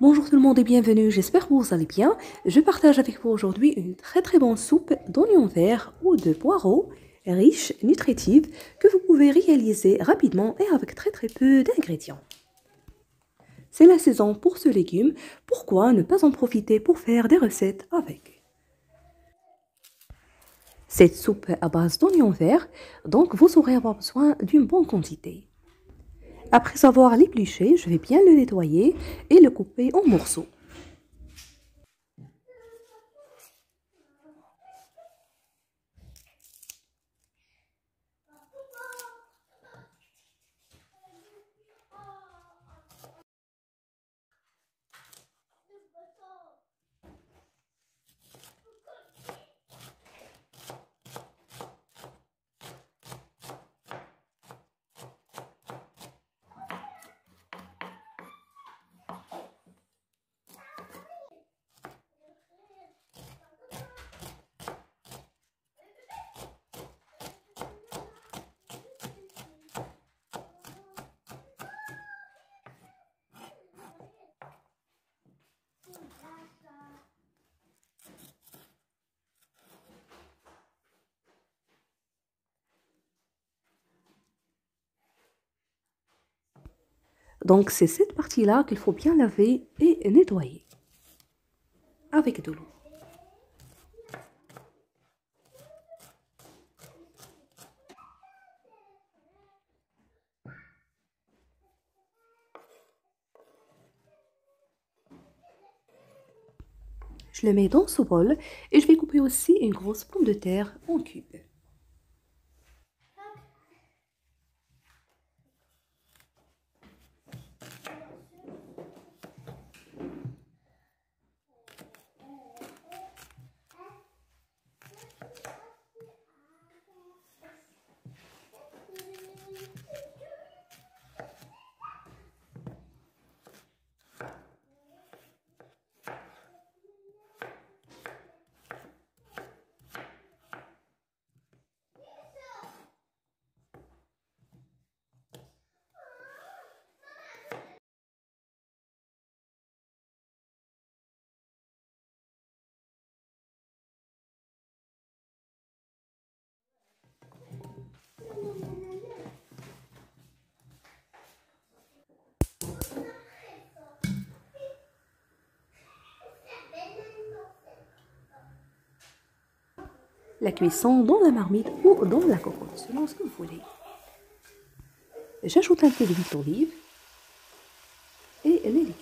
Bonjour tout le monde et bienvenue, j'espère que vous allez bien. Je partage avec vous aujourd'hui une très bonne soupe d'oignons verts ou de poireaux, riche, nutritive, que vous pouvez réaliser rapidement et avec très peu d'ingrédients. C'est la saison pour ce légume, pourquoi ne pas en profiter pour faire des recettes avec? Cette soupe est à base d'oignons verts, donc vous aurez avoir besoin d'une bonne quantité. Après avoir l'épluché, je vais bien le nettoyer et le couper en morceaux. Donc c'est cette partie-là qu'il faut bien laver et nettoyer avec de l'eau. Je le mets dans ce bol et je vais couper aussi une grosse pomme de terre en cubes. La cuisson dans la marmite ou dans la cocotte, selon ce que vous voulez. J'ajoute un peu d'huile d'olive et les légumes.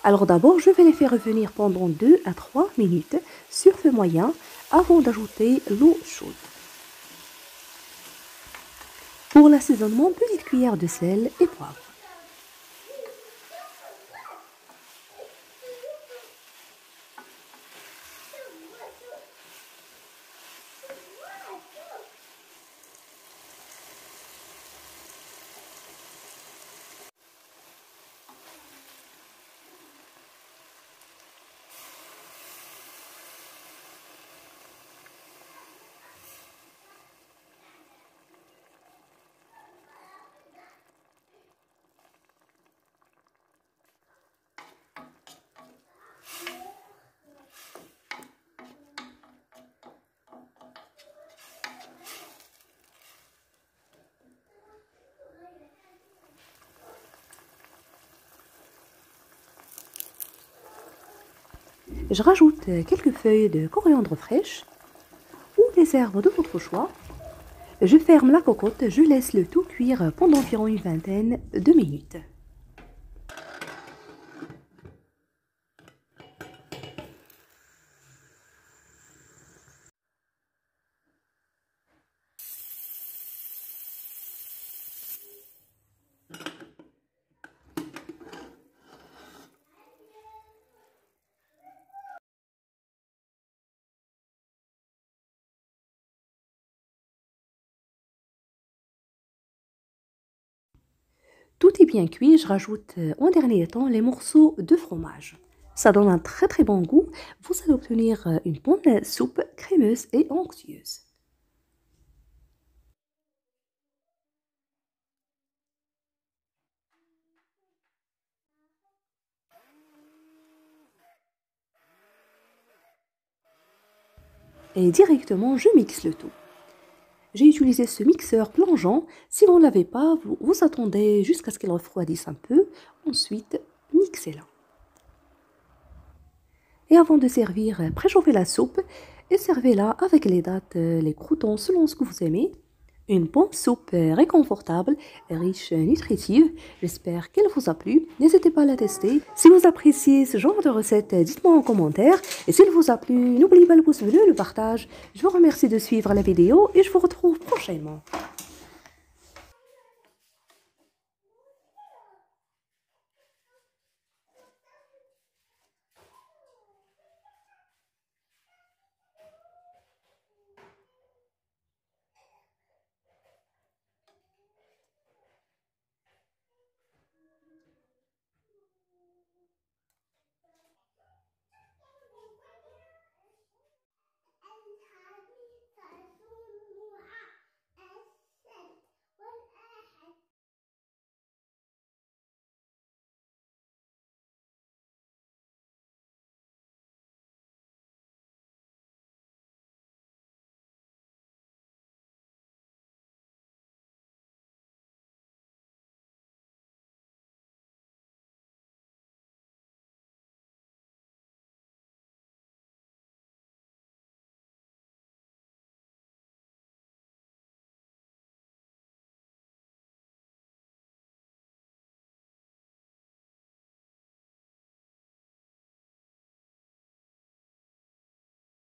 Alors d'abord, je vais les faire revenir pendant 2 à 3 minutes sur feu moyen avant d'ajouter l'eau chaude. Pour l'assaisonnement, petite cuillère de sel et poivre. Je rajoute quelques feuilles de coriandre fraîche ou des herbes de votre choix. Je ferme la cocotte, je laisse le tout cuire pendant environ une vingtaine de minutes. Tout est bien cuit, je rajoute en dernier temps les morceaux de fromage. Ça donne un très bon goût. Vous allez obtenir une bonne soupe crémeuse et onctueuse. et directement je mixe le tout. J'ai utilisé ce mixeur plongeant. Si vous ne l'avez pas, vous attendez jusqu'à ce qu'il refroidisse un peu. Ensuite, mixez-la. Et avant de servir, préchauffez la soupe et servez-la avec les dattes, les croûtons selon ce que vous aimez. Une bonne soupe réconfortable, riche, nutritive. J'espère qu'elle vous a plu. N'hésitez pas à la tester. Si vous appréciez ce genre de recette, dites-moi en commentaire. Et s'il vous a plu, n'oubliez pas le pouce bleu, le partage. Je vous remercie de suivre la vidéo et je vous retrouve prochainement.